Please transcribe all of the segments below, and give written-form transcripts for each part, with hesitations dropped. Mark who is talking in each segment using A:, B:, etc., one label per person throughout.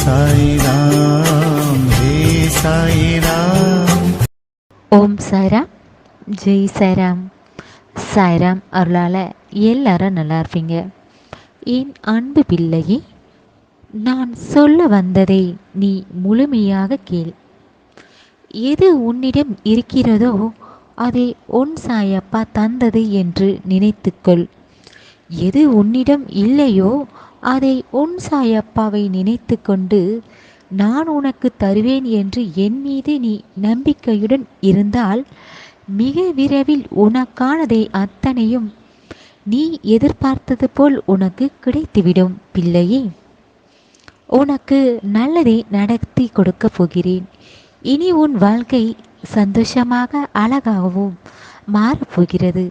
A: சாய்ராம் ஹே சாய்ராம்.
B: ஓம் சாய்ராம், ஜெய் சாய்ராம். சாய்ராம் அருளால் எல்லாரும் நல்லா இருப்பீங்க. என் அன்பு பிள்ளையே, நான் சொல்ல வந்ததை நீ முழுமையாக கேள். எது உன்னிடம் இருக்கிறதோ அதை உன் சாயப்பா தந்தது என்று நினைத்துக்கொள். எது உன்னிடம் இல்லையோ அதை உன் சாயப்பாவை நினைத்து கொண்டு நான் உனக்கு தருவேன் என்று என் மீது நீ நம்பிக்கையுடன் இருந்தால் மிக விரைவில் உனக்கானதை அத்தனையும் நீ எதிர்பார்த்தது போல் உனக்கு கிடைத்துவிடும் பிள்ளையே. உனக்கு நல்லதை நடத்தி கொடுக்க போகிறேன். இனி உன் வாழ்க்கை சந்தோஷமாக அழகாகவும் மாறப்போகிறது.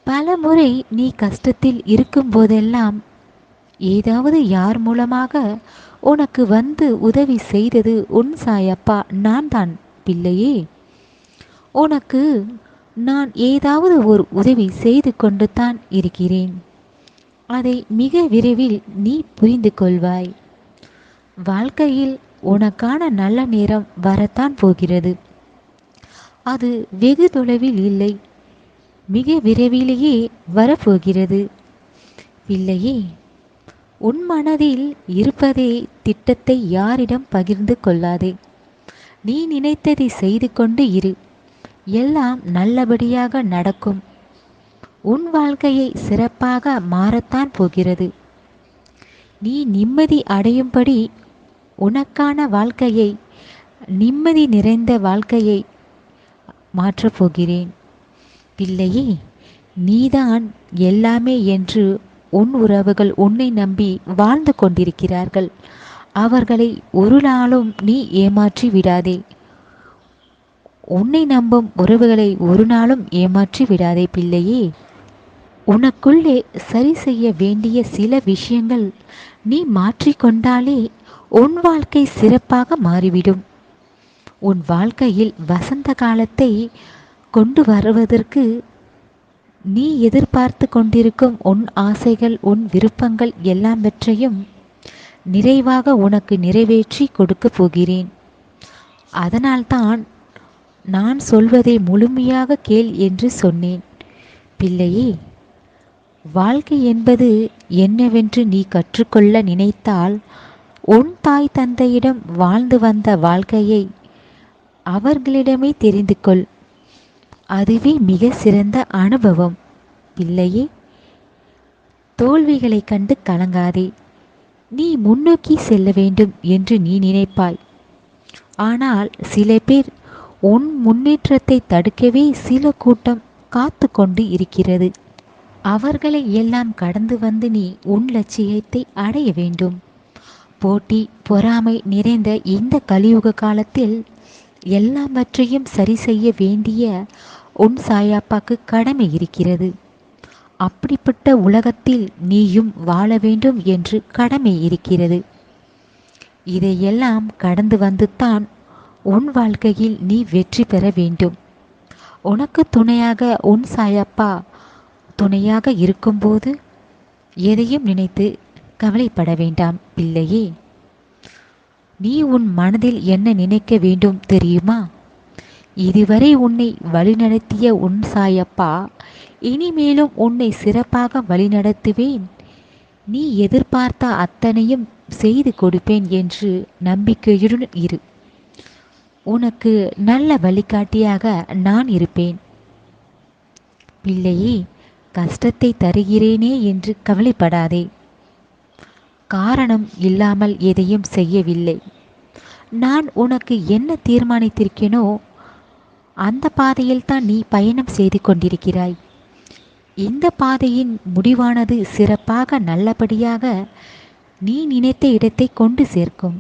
B: பல முறை நீ கஷ்டத்தில் இருக்கும் போதெல்லாம் ஏதாவது யார் மூலமாக உனக்கு வந்து உதவி செய்தது உன் சாயப்பா நான் தான் பிள்ளையே. உனக்கு நான் ஏதாவது ஒரு உதவி செய்து கொண்டு தான் இருக்கிறேன். அதை மிக விரைவில் நீ புரிந்து கொள்வாய். வாழ்க்கையில் உனக்கான நல்ல நேரம் வரத்தான் போகிறது. அது வெகு தொலைவில் இல்லை, மிக விரைவிலேயே வரப்போகிறது பிள்ளையே. உன் மனதில் இருப்பதே திட்டத்தை யாரிடம் பகிர்ந்து கொள்ளாதே. நீ நினைத்ததை செய்து கொண்டு இரு. எல்லாம் நல்லபடியாக நடக்கும். உன் வாழ்க்கையை சிறப்பாக மாறத்தான் போகிறது. நீ நிம்மதி அடையும்படி உனக்கான வாழ்க்கையை, நிம்மதி நிறைந்த வாழ்க்கையை மாற்றப் போகிறேன் பிள்ளையே. நீதான் எல்லாமே என்று உன் உறவுகள் உன்னை நம்பி வாழ்ந்து கொண்டிருக்கிறார்கள். அவர்களை ஒரு நாளும் நீ ஏமாற்றி விடாதே. உன்னை நம்பும் உறவுகளை ஒரு நாளும் ஏமாற்றி விடாதே பிள்ளையே. உனக்குள்ளே சரி செய்ய வேண்டிய சில விஷயங்கள் நீ மாற்றிக்கொண்டாலே உன் வாழ்க்கை சிறப்பாக மாறிவிடும். உன் வாழ்க்கையில் வசந்த காலத்தை கொண்டு வருவதற்கு நீ எதிர்பார்த்து கொண்டிருக்கும் உன் ஆசைகள், உன் விருப்பங்கள் எல்லாவற்றையும் நிறைவாக உனக்கு நிறைவேற்றி கொடுக்க போகிறேன். அதனால்தான் நான் சொல்வதை முழுமையாக கேள் என்று சொன்னேன் பிள்ளையே. வாழ்க்கை என்பது என்னவென்று நீ கற்றுக்கொள்ள நினைத்தால் உன் தாய் தந்தையிடம் வாழ்ந்து வந்த வாழ்க்கையை அவர்களிடமே தெரிந்து கொள். அதுவே மிக சிறந்த அனுபவம் பிள்ளையே. தோல்விகளை கண்டு கலங்காதே. நீ முன்னோக்கி செல்ல வேண்டும் என்று நீ நினைப்பாய். ஆனால் சில பேர் உன் முன்னேற்றத்தை தடுக்கவே சில கூட்டம் காத்து கொண்டு இருக்கிறது. அவர்களை எல்லாம் கடந்து வந்து நீ உன் லட்சியத்தை அடைய வேண்டும். போட்டி பொறாமை நிறைந்த இந்த கலியுக காலத்தில் எல்லாவற்றையும் சரி செய்ய வேண்டிய உன் சாயப்பாக்கு கடமை இருக்கிறது. அப்படிப்பட்ட உலகத்தில் நீயும் வாழ வேண்டும் என்று கடமை இருக்கிறது. இதையெல்லாம் கடந்து வந்துத்தான் உன் வாழ்க்கையில் நீ வெற்றி பெற வேண்டும். உனக்கு துணையாக உன் சாயப்பா துணையாக இருக்கும்போது எதையும் நினைத்து கவலைப்பட வேண்டாம் பிள்ளையே. நீ உன் மனதில் என்ன நினைக்க வேண்டும் தெரியுமா? இதுவரை உன்னை வழிநடத்திய உன் சாயப்பா இனிமேலும் உன்னை சிறப்பாக வழிநடத்துவேன். நீ எதிர்பார்த்த அத்தனையும் செய்து கொடுப்பேன் என்று நம்பிக்கையுடன் இரு. உனக்கு நல்ல வழிகாட்டியாக நான் இருப்பேன் பிள்ளையே. கஷ்டத்தை தருகிறேனே என்று கவலைப்படாதே. காரணம் இல்லாமல் எதையும் செய்யவில்லை. நான் உனக்கு என்ன தீர்மானித்திருக்கேனோ அந்த பாதையில் தான் நீ பயணம் செய்து கொண்டிருக்கிறாய். இந்த பாதையின் முடிவானது சிறப்பாக நல்லபடியாக நீ நினைத்த இடத்தை கொண்டு சேர்க்கும்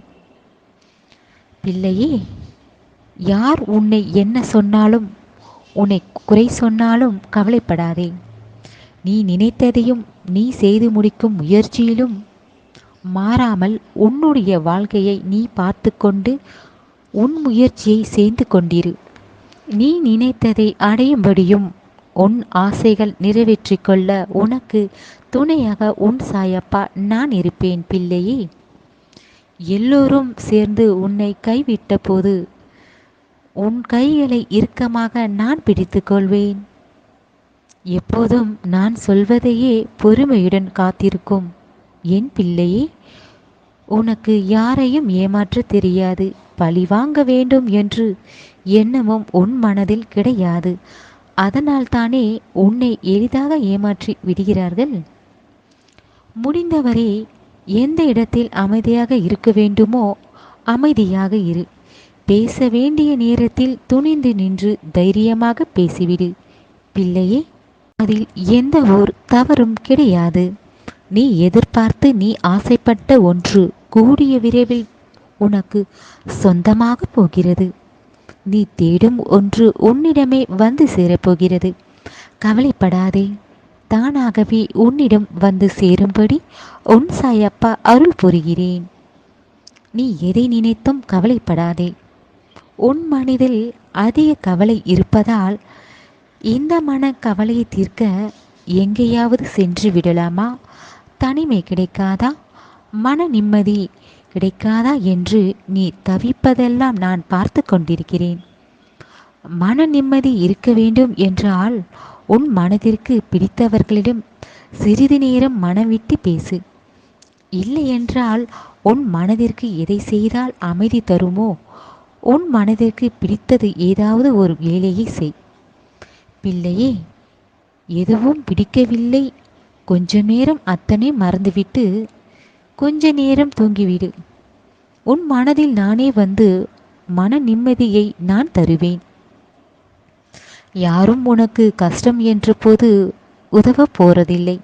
B: பிள்ளையே. யார் உன்னை என்ன சொன்னாலும், உன்னை குறை சொன்னாலும் கவலைப்படாதே. நீ நினைத்ததையும் நீ செய்து முடிக்கும் முயற்சியிலும் மாறாமல் உன்னுடைய வாழ்க்கையை நீ பார்த்து கொண்டு உன் முயற்சியை செய்து கொண்டிரு. நீ நினைத்ததை அடையும்படியும் உன் ஆசைகள் நிறைவேற்றிக்கொள்ள உனக்கு துணையாக உன் சாயப்பா நான் இருப்பேன் பிள்ளையே. எல்லோரும் சேர்ந்து உன்னை கைவிட்ட போது உன் கைகளை இறுக்கமாக நான் பிடித்து கொள்வேன். எப்போதும் நான் சொல்வதையே பொறுமையுடன் காத்திருக்கும் என் பிள்ளையே, உனக்கு யாரையும் ஏமாற்ற தெரியாது. பழி வாங்க வேண்டும் என்று எண்ணமும் உன் மனதில் கிடையாது. அதனால்தானே உன்னை எளிதாக ஏமாற்றி விடுகிறார்கள். முடிந்தவரை எந்த இடத்தில் அமைதியாக இருக்க வேண்டுமோ அமைதியாக இரு. பேச வேண்டிய நேரத்தில் துணிந்து நின்று தைரியமாக பேசிவிடு. பிள்ளையே, அதில் எந்த ஒரு தவறும் கிடையாது. நீ எதிர்பார்த்து நீ ஆசைப்பட்ட ஒன்று கூடிய விரைவில் உனக்கு சொந்தமாக போகிறது. நீ தேடும் ஒன்று உன்னிடமே வந்து சேரப்போகிறது. கவலைப்படாதே. தானாகவே உன்னிடம் வந்து சேரும்படி உன் சாயப்பா அருள் புரிகிறேன். நீ எதை நினைத்தும் கவலைப்படாதே. உன் மனதில் அதிக கவலை இருப்பதால் இந்த மன கவலையை தீர்க்க எங்கேயாவது சென்று விடலாமா? தனிமை கிடைக்காதா? மன நிம்மதி கிடைக்காதா என்று நீ தவிப்பதெல்லாம் நான் பார்த்து கொண்டிருக்கிறேன். மன நிம்மதி இருக்க வேண்டும் என்றால் உன் மனதிற்கு பிடித்தவர்களிடம் சிறிது நேரம் மனம் விட்டு பேசு. இல்லை என்றால் உன் மனதிற்கு எதை செய்தால் அமைதி தருமோ உன் மனதிற்கு பிடித்தது ஏதாவது ஒரு வேலையை செய். பிள்ளையே, எதுவும் பிடிக்கவில்லை, கொஞ்ச நேரம் அத்தனை மறந்துவிட்டு கொஞ்ச நேரம் தூங்கிவிடு. உன் மனதில் நானே வந்து மன நிம்மதியை நான் தருவேன். யாரும் உனக்கு கஷ்டம் என்ற போது உதவ போறதில்லை.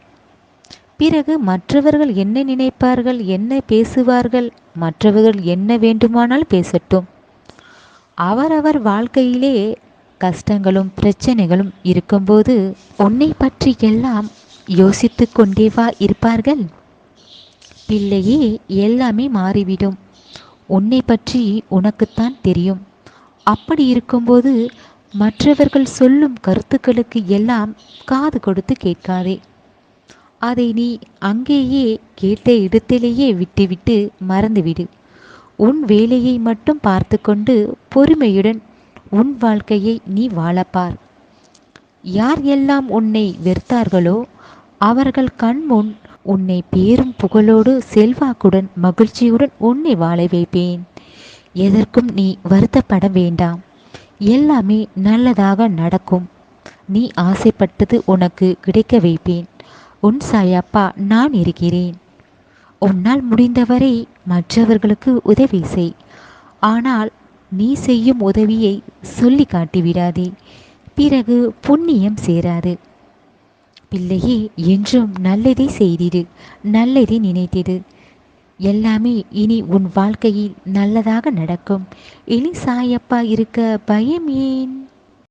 B: பிறகு மற்றவர்கள் என்ன நினைப்பார்கள், என்ன பேசுவார்கள், மற்றவர்கள் என்ன வேண்டுமானால் பேசட்டும். அவரவர் வாழ்க்கையிலே கஷ்டங்களும் பிரச்சனைகளும் இருக்கும்போது உன்னை பற்றி எல்லாம் யோசித்து கொண்டேவா இருப்பார்கள்? பிள்ளையே, எல்லாமே மாறிவிடும். உன்னை பற்றி உனக்குத்தான் தெரியும். அப்படி இருக்கும்போது மற்றவர்கள் சொல்லும் கருத்துக்களுக்கு எல்லாம் காது கொடுத்து கேட்காதே. அதை நீ அங்கேயே கேட்ட இடத்திலேயே விட்டுவிட்டு மறந்துவிடு. உன் வேலையை மட்டும் பார்த்து கொண்டு பொறுமையுடன் உன் வாழ்க்கையை நீ வாழப்பார். யார் எல்லாம் உன்னை வெறுத்தார்களோ அவர்கள் கண்முன் உன்னை பேரும் புகழோடு செல்வாக்குடன் மகிழ்ச்சியுடன் உன்னை வாழ வைப்பேன். எதற்கும் நீ வருத்தப்பட வேண்டாம். எல்லாமே நல்லதாக நடக்கும். நீ ஆசைப்பட்டது உனக்கு கிடைக்க வைப்பேன். உன் சாயப்பா நான் இருக்கிறேன். உன்னால் முடிந்தவரை மற்றவர்களுக்கு உதவி செய். ஆனால் நீ செய்யும் உதவியை சொல்லி காட்டிவிடாதே. பிறகு புண்ணியம் சேராது. பிள்ளையே, என்றும் நல்லதை செய்திடு, நல்லதை நினைத்திடு. எல்லாமே இனி உன் வாழ்க்கையில் நல்லதாக நடக்கும். இனி சாயப்பா இருக்க பயம் ஏன்?